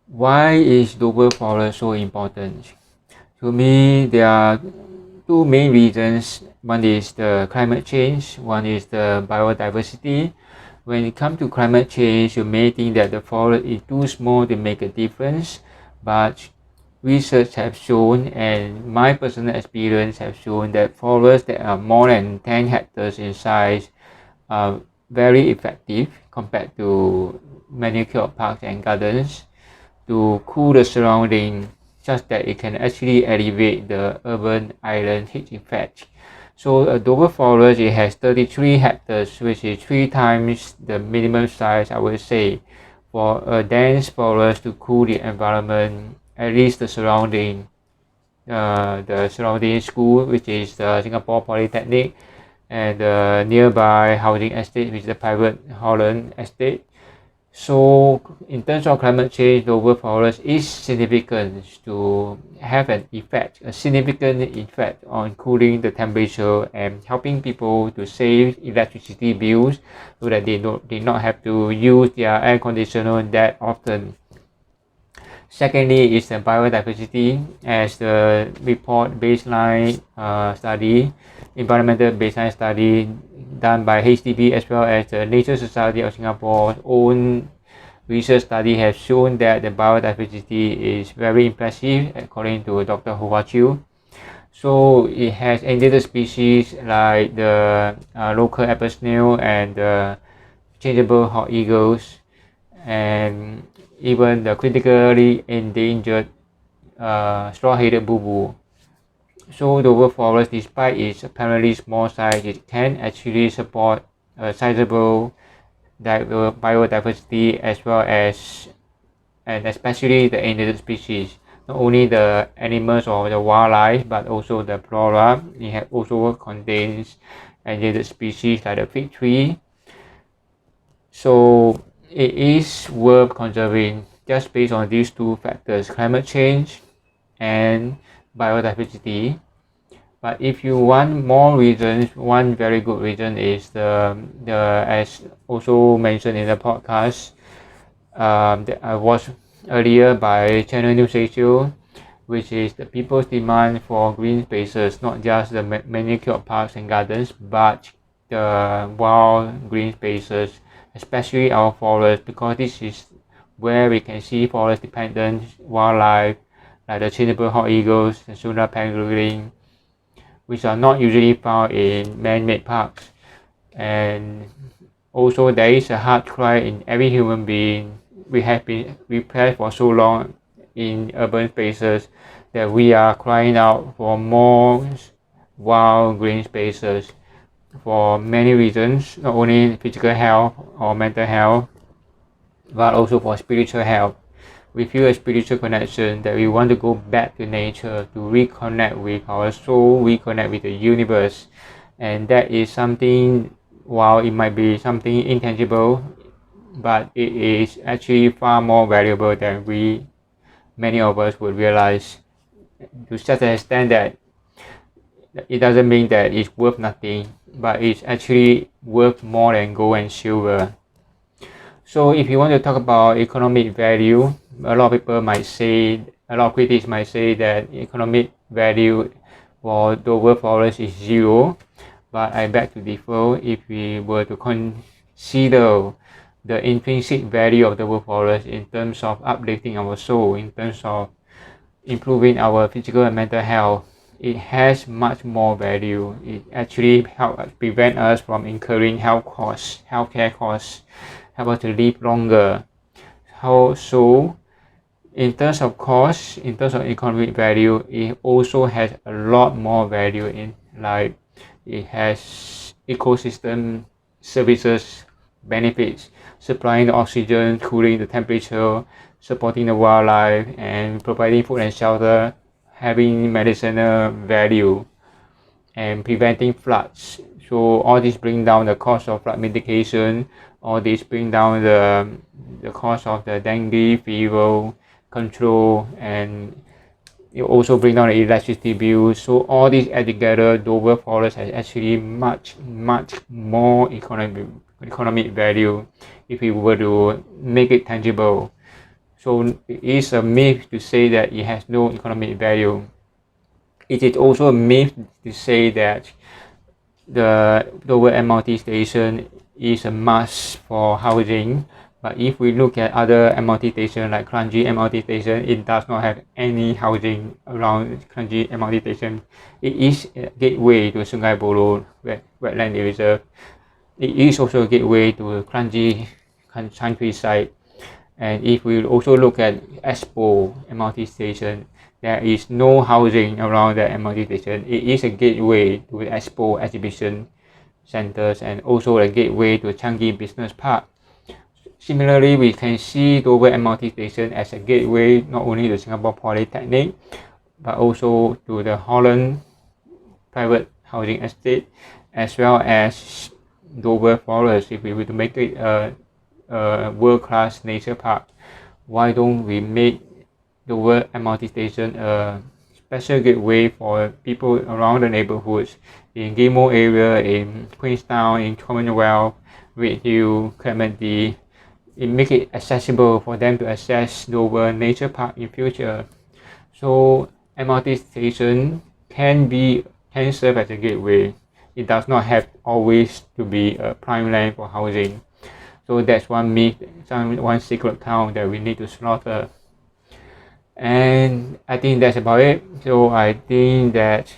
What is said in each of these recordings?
Why is Dover forest so important? To me, there are two main reasons. One is the climate change, one is the biodiversity. When it comes to climate change, you may think that the forest is too small to make a difference, but research have shown, and my personal experience have shown, that forests that are more than 10 hectares in size are very effective compared to manicured parks and gardens to cool the surrounding, such that it can actually alleviate the urban island heat effect. So a Dover forest, it has 33 hectares, which is 3 times the minimum size, I would say, for a dense forest to cool the environment, at least the surrounding school, which is the Singapore Polytechnic, and the nearby housing estate, which is the private Holland estate. So in terms of climate change, the Dover forest is significant to have an effect, a significant effect on cooling the temperature and helping people to save electricity bills so that they did not have to use their air conditioner that often. Secondly is the biodiversity, as the report baseline study, environmental baseline study done by HDB as well as the Nature Society of Singapore's own research study has shown that the biodiversity is very impressive according to Dr. Hua Chiu. So it has endangered species like the local apple snail and the changeable hawk eagles, and even the critically endangered straw-headed boo. So the Dover forest, despite its apparently small size, it can actually support a sizable biodiversity as well as, and especially the endangered species. Not only the animals or the wildlife, but also the flora. It also contains endangered species like the fig tree. So it is worth conserving just based on these two factors, climate change and biodiversity. But if you want more reasons, one very good reason is the as also mentioned in the podcast that I watched earlier by Channel News Asia, which is the people's demand for green spaces, not just the manicured parks and gardens, but the wild green spaces, especially our forests, because this is where we can see forest-dependent wildlife like the changeable hawk eagles, the Sunda pangolin, which are not usually found in man-made parks. And also there is a heart cry in every human being. We have been repressed for so long in urban spaces that we are crying out for more wild green spaces for many reasons, not only physical health or mental health, but also for spiritual health. We feel a spiritual connection that we want to go back to nature, to reconnect with our soul, reconnect with the universe. And that is something, while it might be something intangible, but it is actually far more valuable than many of us would realize, to such an extent that it doesn't mean that it's worth nothing, but it's actually worth more than gold and silver. So if you want to talk about economic value, a lot of people might say, a lot of critics might say that economic value for Dover forest is zero, but I beg to differ. If we were to consider the intrinsic value of Dover forest in terms of uplifting our soul, in terms of improving our physical and mental health, it has much more value. It actually helps prevent us from incurring healthcare costs, help us to live longer. So in terms of cost, in terms of economic value, it also has a lot more value in, like, it has ecosystem services benefits, supplying the oxygen, cooling the temperature, supporting the wildlife, and providing food and shelter, having medicinal value, and preventing floods. So all this bring down the cost of flood mitigation, all this bring down the cost of the dengue fever control, and it also bring down the electricity bills. So all these add together, Dover forest has actually much more economic value if we were to make it tangible. So it is a myth to say that it has no economic value. It is also a myth to say that the lower MRT station is a must for housing. But if we look at other MRT stations like Kranji MRT station, it does not have any housing around Kranji MRT station. It is a gateway to Sungai Buloh wetland reserve. It is also a gateway to Kranji countryside. And if we also look at Expo MRT station, there is no housing around the MRT station. It is a gateway to the Expo exhibition centers and also a gateway to Changi Business Park. Similarly, we can see Dover MRT station as a gateway not only to Singapore Polytechnic, but also to the Holland private housing estate, as well as Dover Forest. If we were to make it a world-class nature park, why don't we make Dover MRT station a special gateway for people around the neighborhoods in Gilmore area, in Queenstown, in Commonwealth, Redhill, Clementi. It make it accessible for them to access Dover Nature Park in future. So MRT station can serve as a gateway. It does not have always to be a prime land for housing. So that's one myth, one secret cow that we need to slaughter. And I think that's about it. So I think that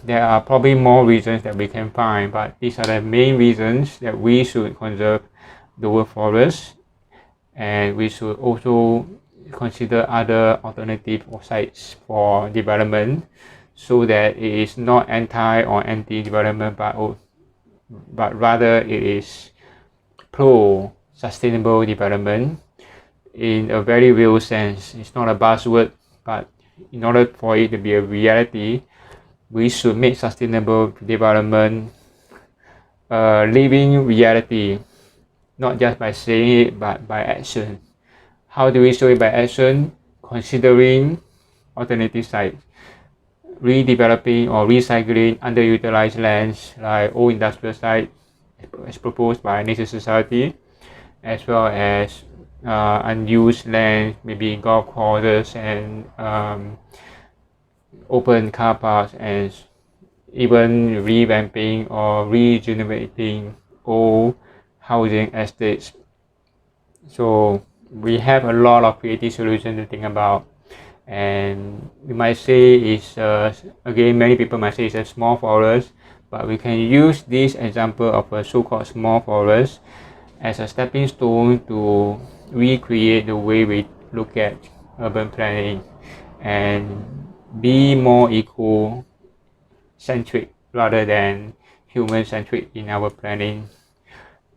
there are probably more reasons that we can find, but these are the main reasons that we should conserve Dover forest, and we should also consider other alternative sites for development, so that it is not anti or anti-development, but rather it is pro sustainable development in a very real sense. It's not a buzzword, but in order for it to be a reality, we should make sustainable development a living reality, not just by saying it, but by action. How do we show it by action? Considering alternative sites, redeveloping or recycling underutilized lands like old industrial sites as proposed by Nature Society, as well as unused land, maybe golf courses and open car parks, and even revamping or regenerating old housing estates. So we have a lot of creative solutions to think about, and we might say it's again, many people might say it's a small forest, but we can use this example of a so-called small forest as a stepping stone to recreate the way we look at urban planning and be more eco-centric rather than human-centric in our planning,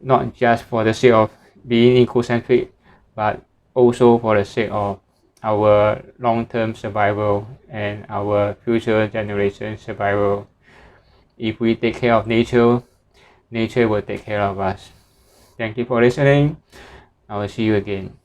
not just for the sake of being eco-centric, but also for the sake of our long-term survival and our future generation survival. If we take care of nature, nature will take care of us. Thank you for listening. I will see you again.